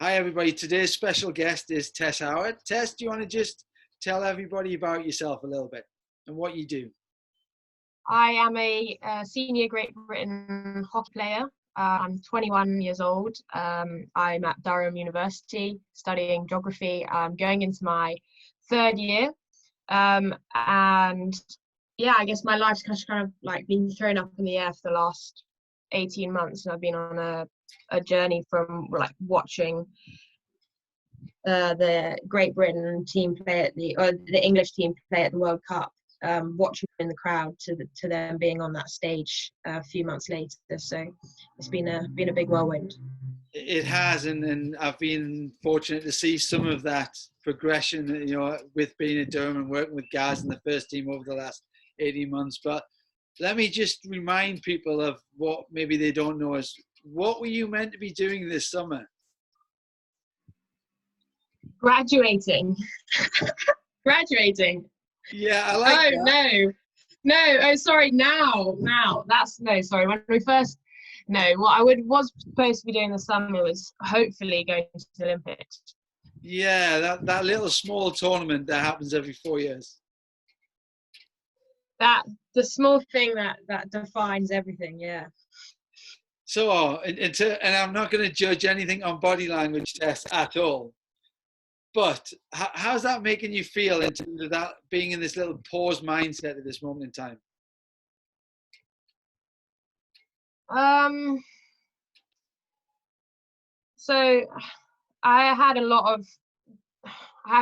Hi everybody, today's special guest is Tess Howard. Tess, do you want to just tell everybody about yourself a little bit and what you do? I am a senior Great Britain hockey player. I'm 21 years old. I'm at Durham University studying geography. I'm going into my third year. And yeah, I guess my life's kind of like been thrown up in the air for the last 18 months. And I've been on a journey from like watching the Great Britain team play at the English team play at the World Cup, watching them in the crowd to them being on that stage a few months later. So it's been a big whirlwind. It has, and I've been fortunate to see some of that progression, with being at Durham and working with guys in the first team over the last 18 months. But let me just remind people of what maybe they don't know is, what were you meant to be doing this summer? Graduating. Graduating. Yeah, I like that. No. Oh, sorry. Now. That's no. Sorry. When we first. No. What I was supposed to be doing this summer was hopefully going to the Olympics. Yeah, that little small tournament that happens every 4 years. The small thing that defines everything. Yeah. So, and I'm not going to judge anything on body language tests at all. But how's that making you feel in terms of that being in this little pause mindset at this moment in time? So I have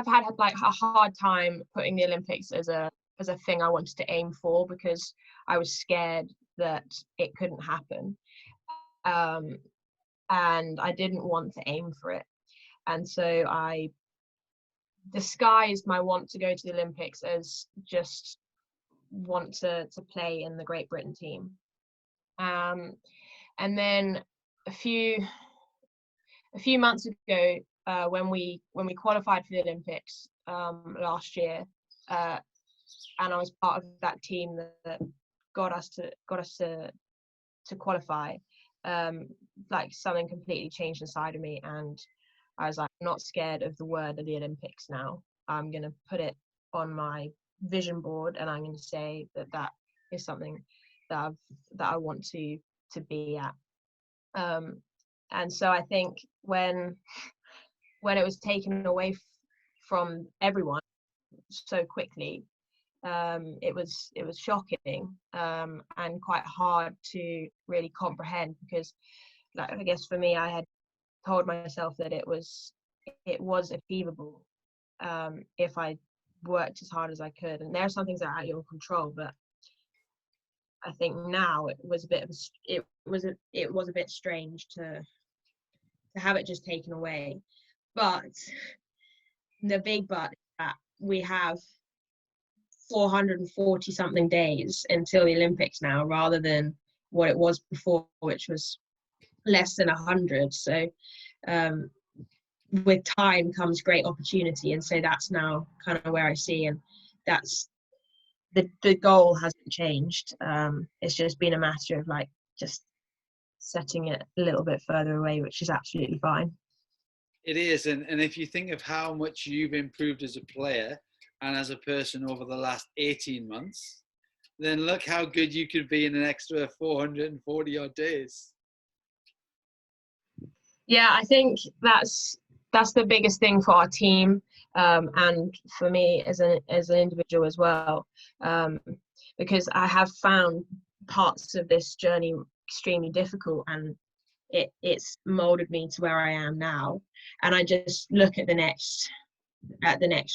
had like a hard time putting the Olympics as a thing I wanted to aim for, because I was scared that it couldn't happen. And I didn't want to aim for it. And so I disguised my want to go to the Olympics as just want to play in the Great Britain team. And then a few months ago, when we qualified for the Olympics last year, and I was part of that team that got us to qualify, like something completely changed inside of me, and I was like, I'm not scared of the word of the Olympics now. I'm going to put it on my vision board, and I'm going to say that is something that I want to be at. And so I think when it was taken away from everyone so quickly, it was shocking, and quite hard to really comprehend, because like, I guess for me, I had told myself that it was achievable if I worked as hard as I could. And there are some things that are out of your control, but I think now it was a bit strange to have it just taken away. But the big but is that we have 440 something days until the Olympics now, rather than what it was before, which was less than 100. So with time comes great opportunity, and so that's now kind of where I see, and that's the goal hasn't changed. It's just been a matter of like just setting it a little bit further away, which is absolutely fine. It is, and if you think of how much you've improved as a player and as a person over the last 18 months, then look how good you could be in an extra 440 odd days. Yeah, I think that's the biggest thing for our team, and for me as an individual as well, because I have found parts of this journey extremely difficult, and it's molded me to where I am now. And I just look at the next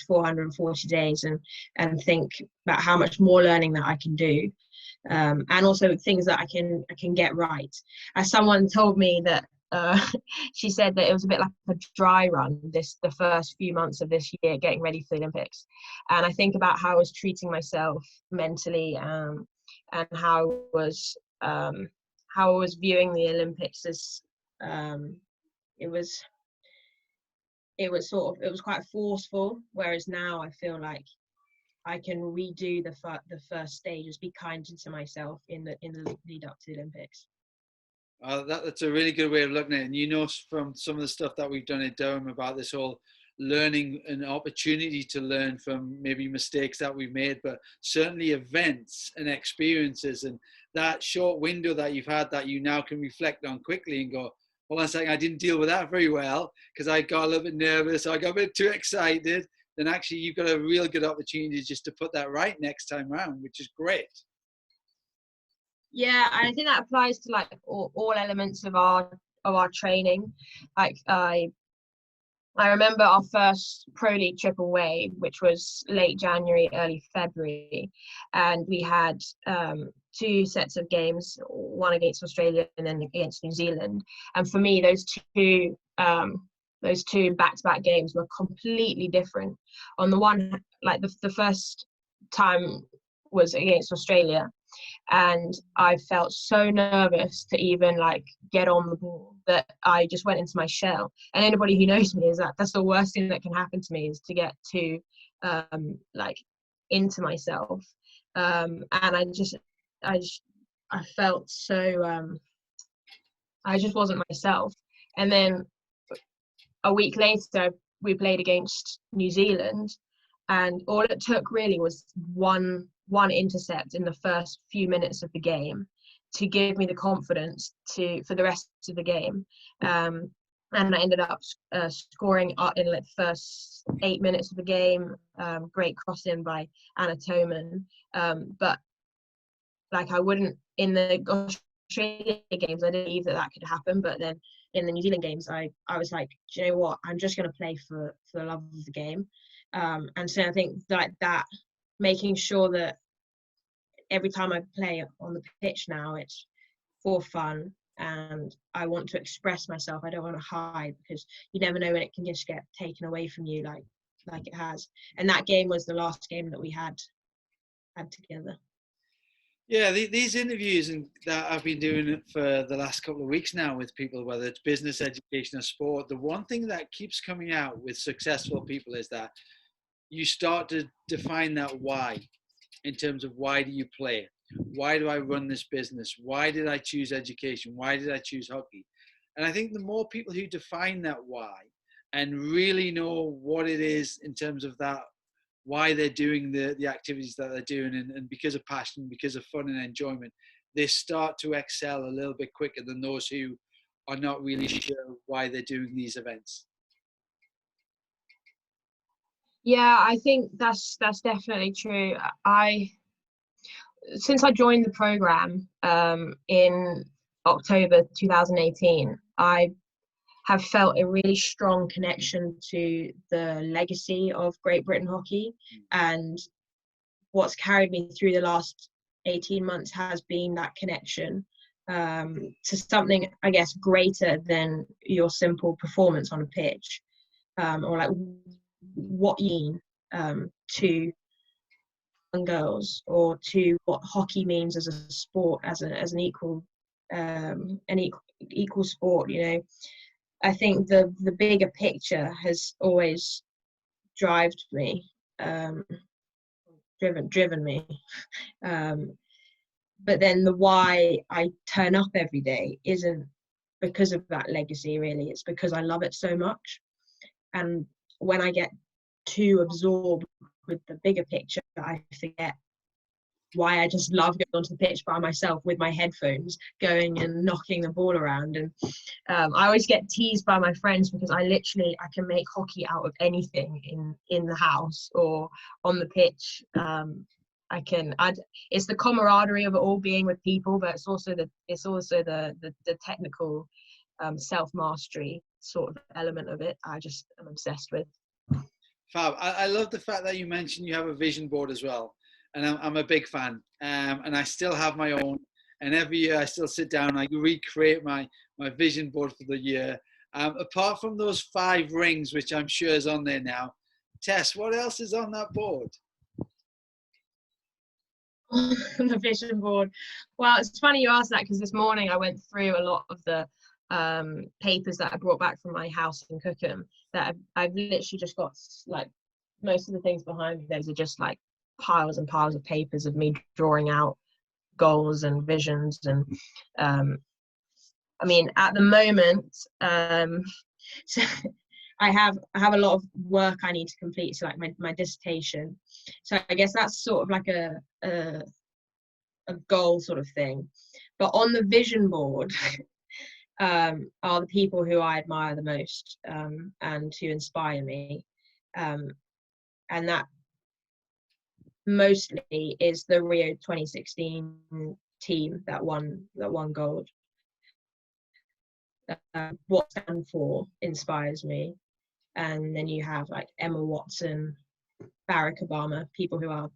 440 days and think about how much more learning that I can do, and also things that I can get right. As someone told me that she said that it was a bit like a dry run the first few months of this year, getting ready for the Olympics. And I think about how I was treating myself mentally, and how I was viewing the Olympics as it was quite forceful, whereas now I feel like I can redo the first stage, just be kinder to myself in the lead up to the Olympics. That's a really good way of looking at it. And you know, from some of the stuff that we've done at Durham about this whole learning, an opportunity to learn from maybe mistakes that we've made, but certainly events and experiences, and that short window that you've had that you now can reflect on quickly and go, hold on a second, I didn't deal with that very well because I got a little bit nervous, or I got a bit too excited. Then actually you've got a real good opportunity just to put that right next time around, which is great. Yeah, I think that applies to like all elements of our training. Like I remember our first Pro League trip away, which was late January, early February, and we had 2 sets of games, one against Australia and then against New Zealand. And for me, those two back-to-back games were completely different. On the one, like the first time was against Australia, and I felt so nervous to even like get on the ball that I just went into my shell. And anybody who knows me is that's the worst thing that can happen to me, is to get too like into myself. And I felt so I just wasn't myself. And then a week later we played against New Zealand, and all it took really was one intercept in the first few minutes of the game to give me the confidence for the rest of the game. And I ended up scoring in like the first 8 minutes of the game. Great cross in by Anna Toman. But like I wouldn't, in the Australia games, I didn't believe that could happen. But then in the New Zealand games, I was like, do you know what? I'm just going to play for the love of the game. And so I think that making sure that every time I play on the pitch now, it's for fun and I want to express myself. I don't want to hide, because you never know when it can just get taken away from you like it has. And that game was the last game that we had together. Yeah, these interviews and that I've been doing for the last couple of weeks now with people, whether it's business, education, or sport, the one thing that keeps coming out with successful people is that you start to define that why, in terms of why do you play? Why do I run this business? Why did I choose education? Why did I choose hockey? And I think the more people who define that why and really know what it is in terms of that, why they're doing the activities that they're doing, and because of passion, because of fun and enjoyment, they start to excel a little bit quicker than those who are not really sure why they're doing these events. Yeah, I think that's definitely true. Since I joined the program in October 2018, I have felt a really strong connection to the legacy of Great Britain hockey, and what's carried me through the last 18 months has been that connection to something, I guess, greater than your simple performance on a pitch, or like what you mean to young girls, or to what hockey means as a sport, as an equal sport. You know, I think the bigger picture has always driven me, driven me. But then the why I turn up every day isn't because of that legacy, really. It's because I love it so much. And when I get too absorbed with the bigger picture, I forget why I just love going onto the pitch by myself with my headphones, going and knocking the ball around. And I always get teased by my friends because I can make hockey out of anything in the house or on the pitch. It's the camaraderie of it all, being with people, but it's also the technical self-mastery sort of element of it. I'm obsessed with. Fab. I love the fact that you mentioned you have a vision board as well. And I'm a big fan. And I still have my own. And every year I still sit down and I recreate my vision board for the year. Apart from those 5 rings, which I'm sure is on there now, Tess, what else is on that board? The vision board. Well, it's funny you asked that, because this morning I went through a lot of the papers that I brought back from my house in Cookham, that I've literally just got, like, most of the things behind me, those are just like piles and piles of papers of me drawing out goals and visions. And I mean, at the moment, so I have a lot of work I need to complete, so like my dissertation. So I guess that's sort of like a goal sort of thing. But on the vision board are the people who I admire the most, and who inspire me, and that mostly is the Rio 2016 team that won gold. What stand for inspires me, and then you have like Emma Watson, Barack Obama, people who are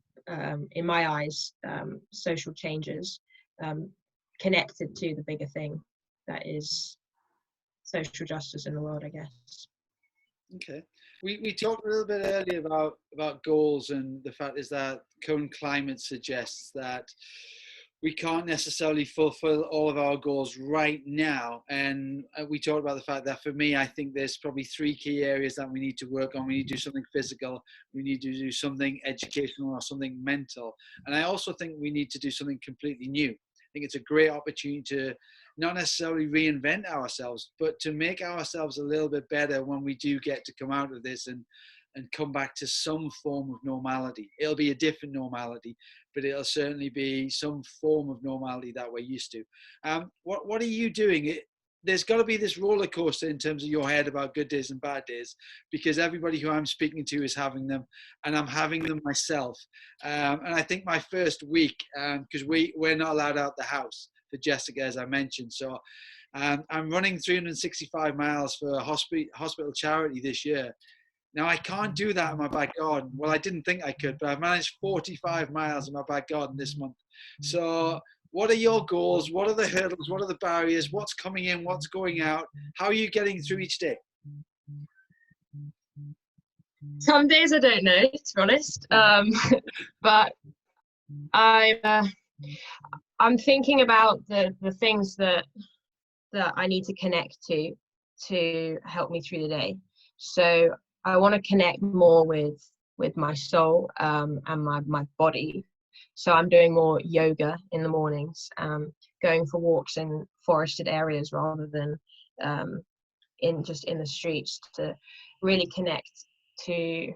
in my eyes social changers, connected to the bigger thing that is social justice in the world, I guess. Okay. We talked a little bit earlier about goals, and the fact is that current climate suggests that we can't necessarily fulfill all of our goals right now. And we talked about the fact that for me, I think there's probably 3 key areas that we need to work on. We need to do something physical, we need to do something educational, or something mental. And I also think we need to do something completely new. I think it's a great opportunity to not necessarily reinvent ourselves, but to make ourselves a little bit better when we do get to come out of this and come back to some form of normality. It'll be a different normality, but it'll certainly be some form of normality that we're used to. What are you doing? There's got to be this roller coaster in terms of your head about good days and bad days, because everybody who I'm speaking to is having them, and I'm having them myself. And I think my first week, because we're not allowed out the house for Jessica, as I mentioned. So I'm running 365 miles for a hospital charity this year. Now, I can't do that in my back garden. Well, I didn't think I could, but I've managed 45 miles in my back garden this month. So what are your goals? What are the hurdles? What are the barriers? What's coming in? What's going out? How are you getting through each day? Some days I don't know, to be honest. But I'm thinking about the things that I need to connect to help me through the day. So I want to connect more with my soul, and my body. So I'm doing more yoga in the mornings, going for walks in forested areas rather than in the streets, to really connect to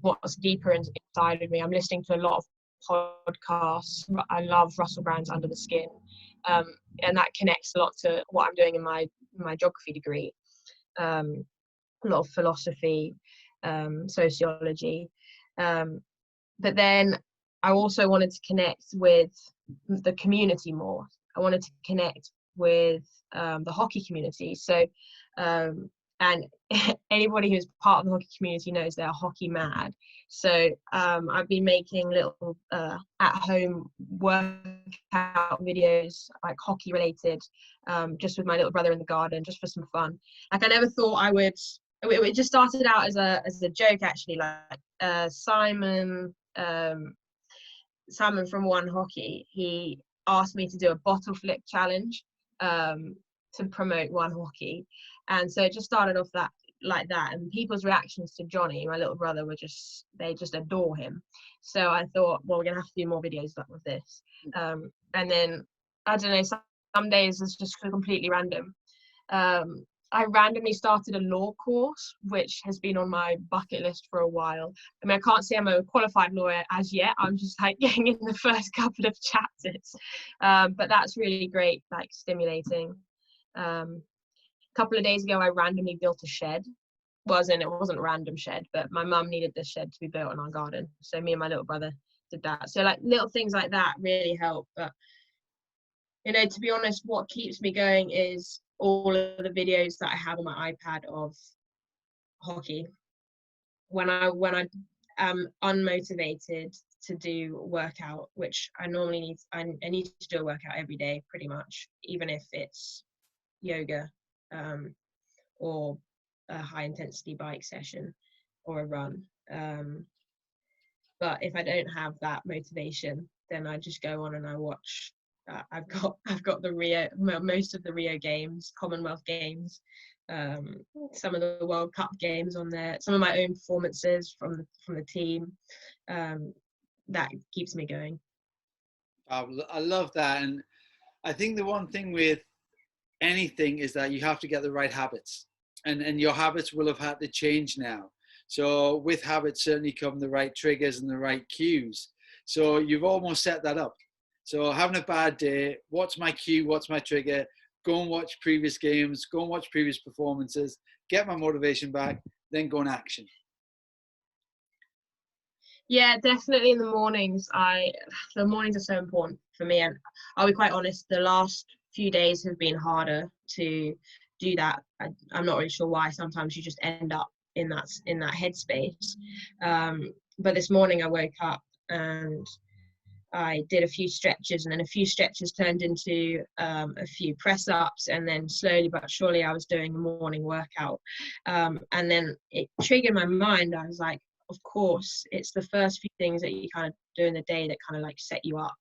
what's deeper inside of me. I'm listening to a lot of podcasts. I love Russell Brand's Under the Skin, and that connects a lot to what I'm doing in my geography degree. A lot of philosophy, sociology, but then I also wanted to connect with the community more. I wanted to connect with the hockey community. So and anybody who's part of the hockey community knows they're hockey mad. So I've been making little at-home workout videos, like hockey related, just with my little brother in the garden, just for some fun. Like, I never thought I would. It just started out as a joke, actually. Like Simon from One Hockey, he asked me to do a bottle flip challenge to promote One Hockey, and so it just started off like that, and people's reactions to Johnny, my little brother, they just adore him. So I thought, well, we're gonna have to do more videos with this, and then I don't know, some days it's just completely random. I randomly started a law course, which has been on my bucket list for a while. I mean, I can't say I'm a qualified lawyer as yet. I'm just like getting in the first couple of chapters, but that's really great, like stimulating. A couple of days ago, I randomly built a shed. It wasn't a random shed, but my mum needed this shed to be built in our garden, so me and my little brother did that. So like little things like that really help. But to be honest, what keeps me going is all of the videos that I have on my iPad of hockey. When I am unmotivated to do workout, which I normally need, I need to do a workout every day pretty much, even if it's yoga, or a high intensity bike session or a run. But if I don't have that motivation, then I just go on and I watch. I've got the Rio, most of the Rio games, Commonwealth games, some of the World Cup games on there, some of my own performances from the team. That keeps me going. I love that, and I think the one thing with anything is that you have to get the right habits, and your habits will have had to change now. So with habits certainly come the right triggers and the right cues. So you've almost set that up. So having a bad day, what's my cue? What's my trigger? Go and watch previous games, go and watch previous performances, get my motivation back, then go in action. Yeah, definitely in the mornings. The mornings are so important for me, and I'll be quite honest, the last few days have been harder to do that. I'm not really sure why. Sometimes you just end up in that headspace. But this morning I woke up and I did a few stretches, and then a few stretches turned into a few press ups, and then slowly but surely I was doing a morning workout. And then it triggered my mind. I was like, of course, it's the first few things that you kind of do in the day that kind of like set you up.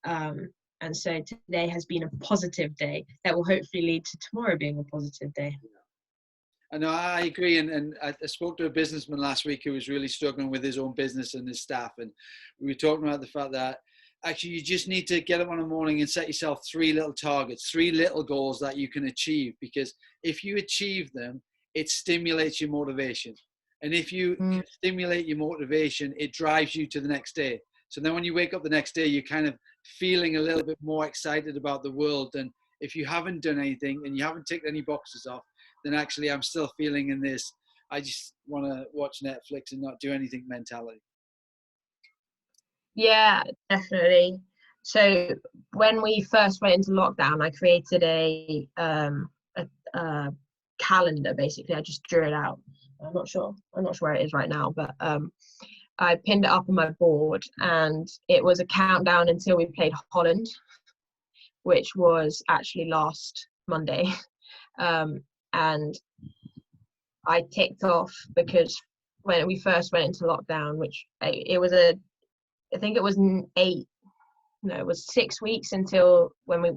And so today has been a positive day that will hopefully lead to tomorrow being a positive day. I know, I agree. And I spoke to a businessman last week who was really struggling with his own business and his staff. And we were talking about the fact that actually you just need to get up in the morning and set yourself 3 little targets, 3 little goals that you can achieve. Because if you achieve them, it stimulates your motivation. And if you stimulate your motivation, it drives you to the next day. So then when you wake up the next day, you're kind of feeling a little bit more excited about the world. And if you haven't done anything and you haven't ticked any boxes off, then actually I'm still feeling in this, I just want to watch Netflix and not do anything mentality. Yeah, definitely. So when we first went into lockdown, I created a calendar. Basically, I just drew it out. I'm not sure where it is right now, but I pinned it up on my board, and it was a countdown until we played Holland, which was actually last Monday. And I ticked off because when we first went into lockdown, which it was I think it was 6 weeks until when we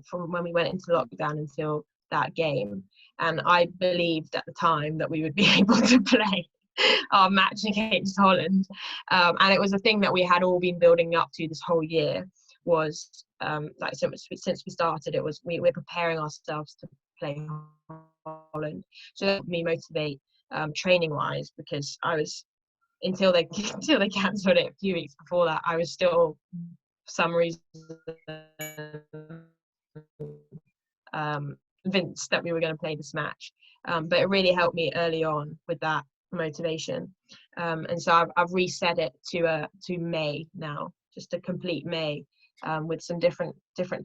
went into lockdown until that game. And I believed at the time that we would be able to play our match against Holland. And it was a thing that we had all been building up to this whole year, was since we started, it was we're preparing ourselves to play Holland. So that helped me motivate training wise, because I was, until they cancelled it a few weeks before that, I was still, for some reason, convinced that we were going to play this match. But it really helped me early on with that motivation. And so I've reset it to May now, just a complete May, with some different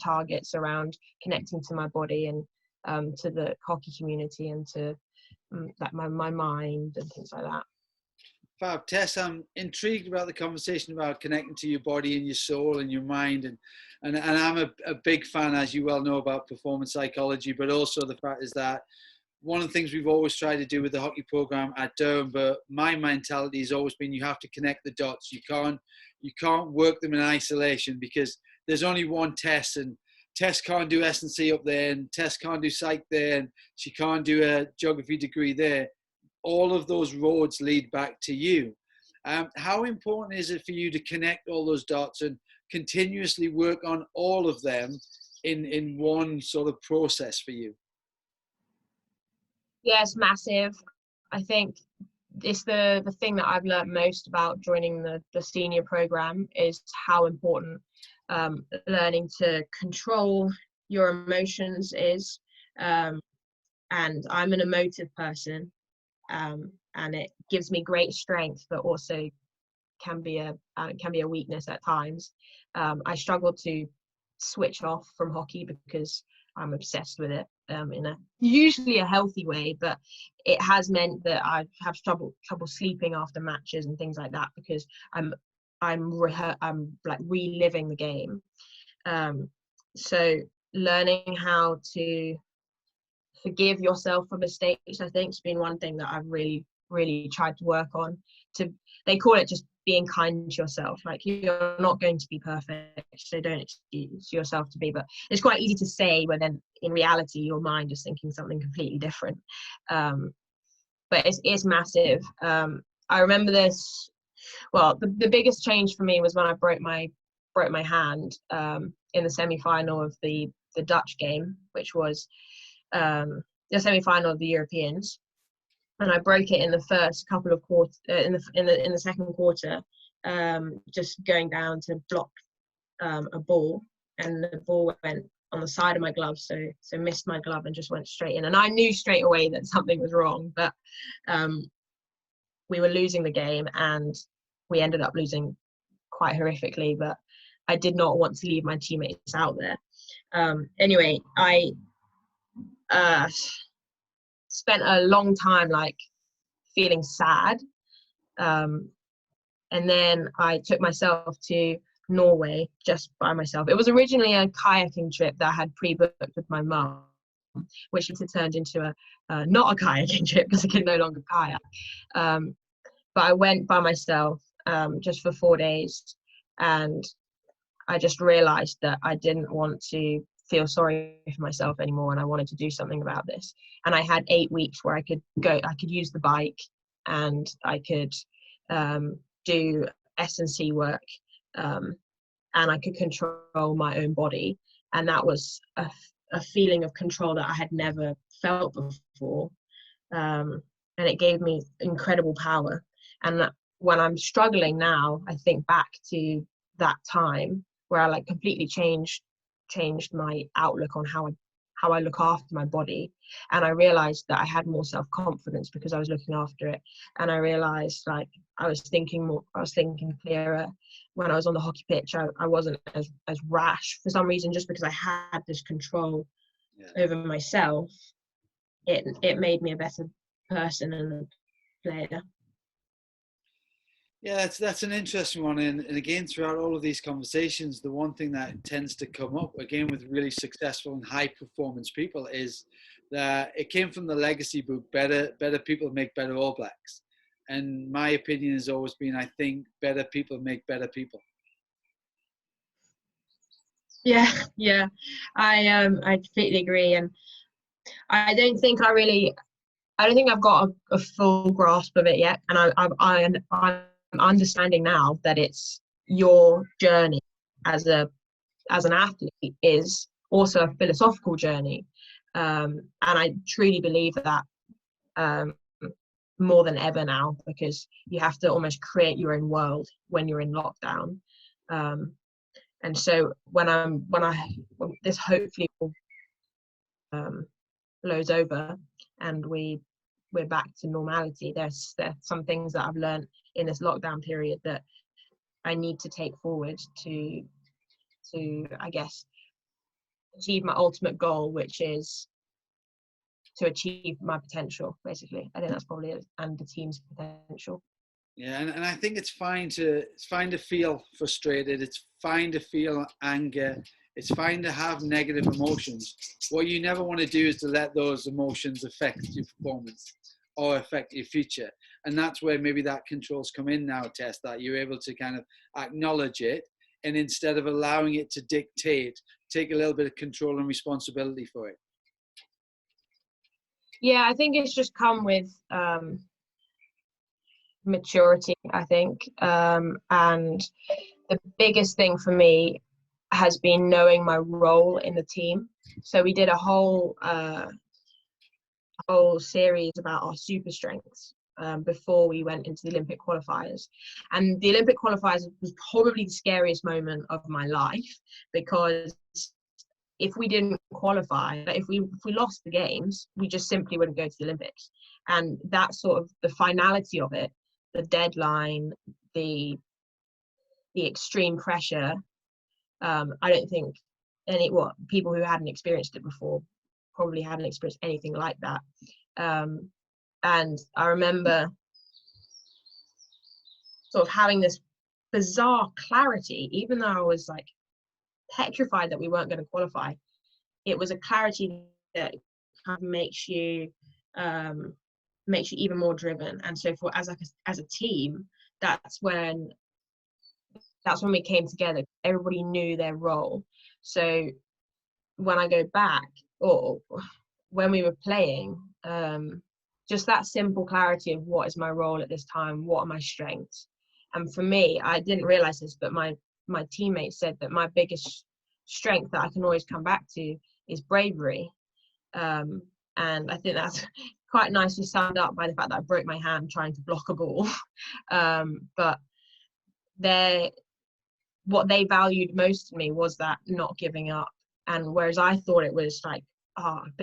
targets around connecting to my body and to the hockey community and to like my mind and things like that. Fab. Tess, I'm intrigued about the conversation about connecting to your body and your soul and your mind. And I'm a big fan, as you well know, about performance psychology, but also the fact is that one of the things we've always tried to do with the hockey program at Durham, but my mentality has always been you have to connect the dots. You can't work them in isolation, because there's only one Tess, and Tess can't do S&C up there, and Tess can't do psych there, and she can't do a geography degree there. All of those roads lead back to you. How important is it for you to connect all those dots and continuously work on all of them in one sort of process for you? Yeah, it's massive. I think it's the thing that I've learned most about joining the senior program is how important learning to control your emotions is. And I'm an emotive person. And it gives me great strength, but also can be a weakness at times. I struggle to switch off from hockey because I'm obsessed with it, in a usually a healthy way, but it has meant that I have trouble sleeping after matches and things like that, because I'm like reliving the game. So learning how to forgive yourself for mistakes, I think, has been one thing that I've really tried to work on. They call it just being kind to yourself. Like, you're not going to be perfect, so don't excuse yourself to be. But it's quite easy to say when then in reality your mind is thinking something completely different. But it's massive. I remember this. Well, the biggest change for me was when I broke my hand in the semi-final of the the Dutch game, which was the semi-final of the Europeans, and I broke it in the first couple of quarters, in the second quarter, just going down to block a ball, and the ball went on the side of my glove, so missed my glove and just went straight in. And I knew straight away that something was wrong, but we were losing the game, and we ended up losing quite horrifically, but I did not want to leave my teammates out there. Anyway, I spent a long time like feeling sad, and then I took myself to Norway just by myself. It was originally a kayaking trip that I had pre-booked with my mum, which turned into a not a kayaking trip because I could no longer kayak. But I went by myself just for 4 days, and I just realized that I didn't want to feel sorry for myself anymore, and I wanted to do something about this. And I had 8 weeks where I could use the bike, and I could do S&C work, and I could control my own body. And that was a feeling of control that I had never felt before. And it gave me incredible power. And when I'm struggling now, I think back to that time where I like completely changed my outlook on how I look after my body. And I realized that I had more self-confidence because I was looking after it. And I realized like I was thinking clearer. When I was on the hockey pitch, I wasn't as rash for some reason, just because I had this control over myself. It made me a better person and a player. Yeah, that's an interesting one. And again, throughout all of these conversations, the one thing that tends to come up, again, with really successful and high performance people is that it came from the legacy book, Better People Make Better All Blacks. And my opinion has always been, I think better people make better people. Yeah. I completely agree. And I don't think I've got a full grasp of it yet. And I'm understanding now that it's your journey as an athlete is also a philosophical journey, and I truly believe that more than ever now, because you have to almost create your own world when you're in lockdown. And so when this hopefully will blows over and we're back to normality, there's some things that I've learned in this lockdown period that I need to take forward to I guess achieve my ultimate goal, which is to achieve my potential, basically. I think that's probably it, and the team's potential. Yeah, and I think it's fine to feel frustrated. It's fine to feel anger. It's fine to have negative emotions. What you never want to do is to let those emotions affect your performance or affect your future. And that's where maybe that controls come in now, Tess, that you're able to kind of acknowledge it, and instead of allowing it to dictate, take a little bit of control and responsibility for it. Yeah, I think it's just come with maturity, I think. And the biggest thing for me has been knowing my role in the team. So we did a whole series about our super strengths before we went into the Olympic qualifiers. And the Olympic qualifiers was probably the scariest moment of my life, because if we didn't qualify, if we lost the games, we just simply wouldn't go to the Olympics. And that's sort of the finality of it, the deadline, the extreme pressure. I don't think people who hadn't experienced it before probably hadn't experienced anything like that. And I remember sort of having this bizarre clarity, even though I was like petrified that we weren't going to qualify. It was a clarity that kind of makes you even more driven. And so as a team, that's when we came together. Everybody knew their role. So when I go back, or when we were playing, just that simple clarity of what is my role at this time, what are my strengths. And for me, I didn't realize this, but my teammates said that my biggest strength that I can always come back to is bravery. And I think that's quite nicely summed up by the fact that I broke my hand trying to block a ball. But what they valued most in me was that not giving up. And whereas I thought it was like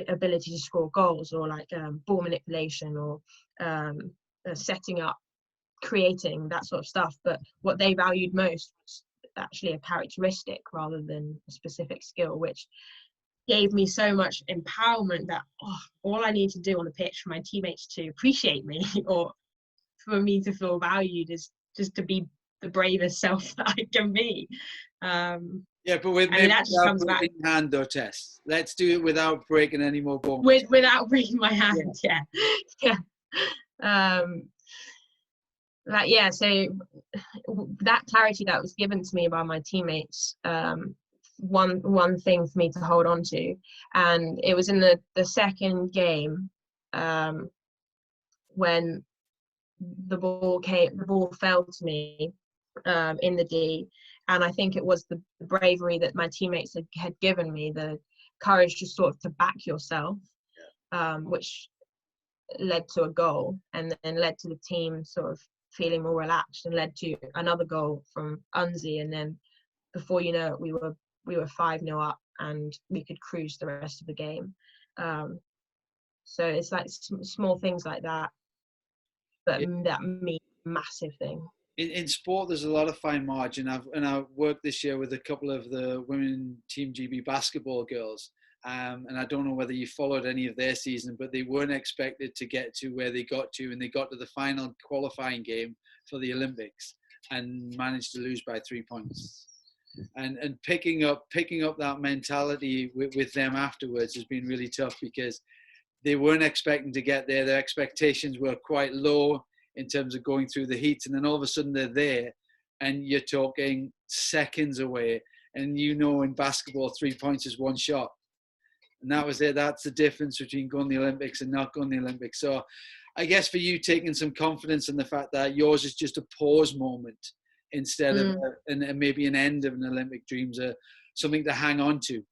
ability to score goals, or like ball manipulation, or setting up, creating, that sort of stuff, but what they valued most was actually a characteristic rather than a specific skill, which gave me so much empowerment that all I need to do on the pitch for my teammates to appreciate me or for me to feel valued is just to be the bravest self that I can be. Yeah, but that just comes back. Hand though, Tess. Let's do it without breaking any more bones. Without breaking my hand, yeah. So that clarity that was given to me by my teammates, one thing for me to hold on to, and it was in the second game, when the ball fell to me in the D, and I think it was the bravery that my teammates had given me, the courage to sort of to back yourself, which led to a goal, and then led to the team sort of feeling more relaxed, and led to another goal from Unzi, and then before you know it, we were 5-0 up, and we could cruise the rest of the game. So it's like small things like that, but that mean massive thing. In sport, there's a lot of fine margin. I've worked this year with a couple of the women Team GB basketball girls, and I don't know whether you followed any of their season, but they weren't expected to get to where they got to, and they got to the final qualifying game for the Olympics and managed to lose by 3 points. And picking up that mentality with them afterwards has been really tough, because they weren't expecting to get there. Their expectations were quite low in terms of going through the heats, and then all of a sudden they're there, and you're talking seconds away, and in basketball 3 points is one shot, and that was it. That's the difference between going to the Olympics and not going to the Olympics. So I guess for you, taking some confidence in the fact that yours is just a pause moment instead of maybe an end of an Olympic dreams, something to hang on to.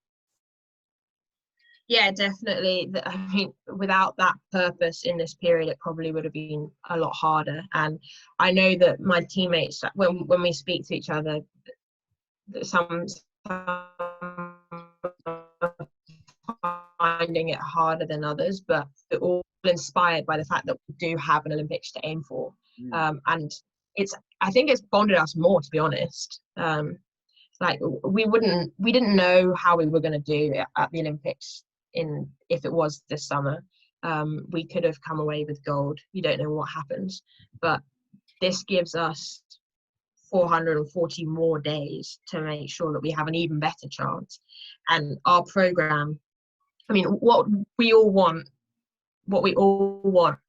Yeah, definitely. I mean, without that purpose in this period, it probably would have been a lot harder. And I know that my teammates, when we speak to each other, some finding it harder than others, but we're all inspired by the fact that we do have an Olympics to aim for. And I think it's bonded us more, to be honest. Like we didn't know how we were going to do at the Olympics if it was this summer. We could have come away with gold. You don't know what happens, but this gives us 440 more days to make sure that we have an even better chance. And our program, I mean, what we all want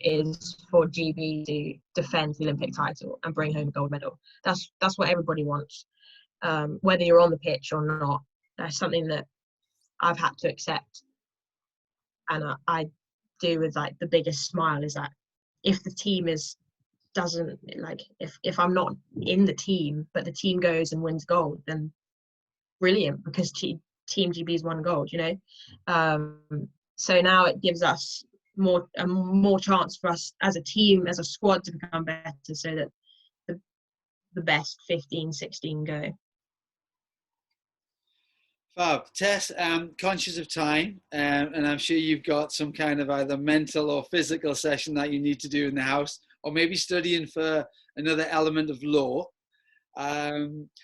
is for GB to defend the Olympic title and bring home a gold medal. That's what everybody wants, whether you're on the pitch or not. That's something that I've had to accept, and I do with like the biggest smile, is that if the team doesn't like, if I'm not in the team but the team goes and wins gold, then brilliant, because Team GB's won gold, so now it gives us more chance for us as a team, as a squad, to become better, so that the best 15, 16 go. Fab. Tess, conscious of time, and I'm sure you've got some kind of either mental or physical session that you need to do in the house, or maybe studying for another element of law.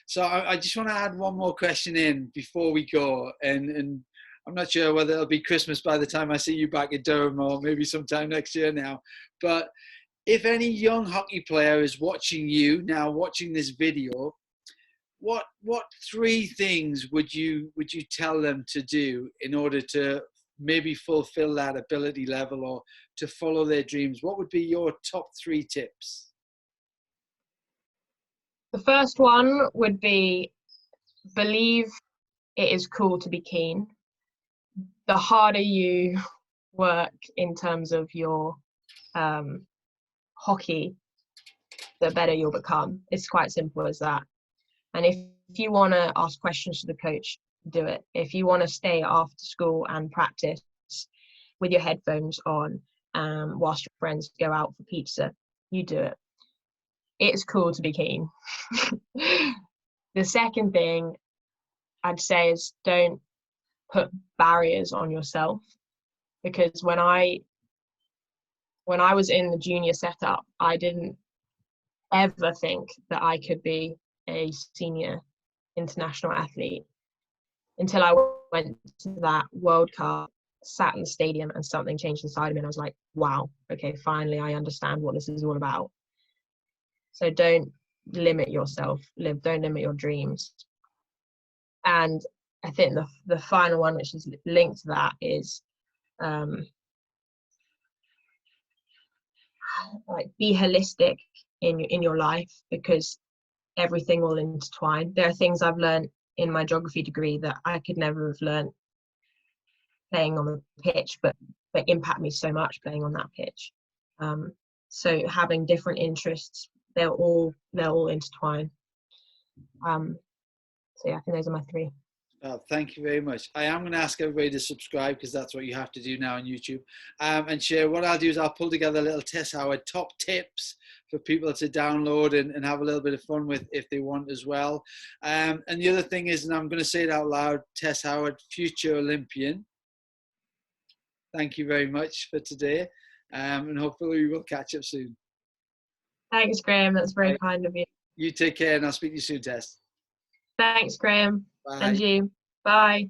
So I just want to add one more question in before we go, and I'm not sure whether it'll be Christmas by the time I see you back in Durham, or maybe sometime next year now. But if any young hockey player is watching you now, watching this video, what 3 things would you tell them to do in order to maybe fulfill that ability level or to follow their dreams? What would be your top 3 tips? The first one would be, believe it is cool to be keen. The harder you work in terms of your hockey, the better you'll become. It's quite simple as that. And if you want to ask questions to the coach, do it. If you want to stay after school and practice with your headphones on, whilst your friends go out for pizza, you do it. It's cool to be keen. The second thing I'd say is don't put barriers on yourself, because when I was in the junior setup, I didn't ever think that I could be a senior international athlete until I went to that World Cup, sat in the stadium, and something changed inside of me, and I was like, wow, okay, finally I understand what this is all about. So don't limit yourself, don't limit your dreams. And I think the final one, which is linked to that, is like, be holistic in your life, because everything will intertwine. There are things I've learned in my geography degree that I could never have learned playing on the pitch, but impact me so much playing on that pitch. So having different interests, they'll all intertwine. So yeah, I think those are my three. Thank you very much. I am going to ask everybody to subscribe, because that's what you have to do now on YouTube. And share. What I'll do is I'll pull together a little Tess Howard top tips for people to download and have a little bit of fun with if they want as well. And the other thing is, and I'm going to say it out loud, Tess Howard, future Olympian. Thank you very much for today. And hopefully we will catch up soon. Thanks, Graham. That's very kind of you. You take care, and I'll speak to you soon, Tess. Thanks, Graham. Bye. And you. Bye.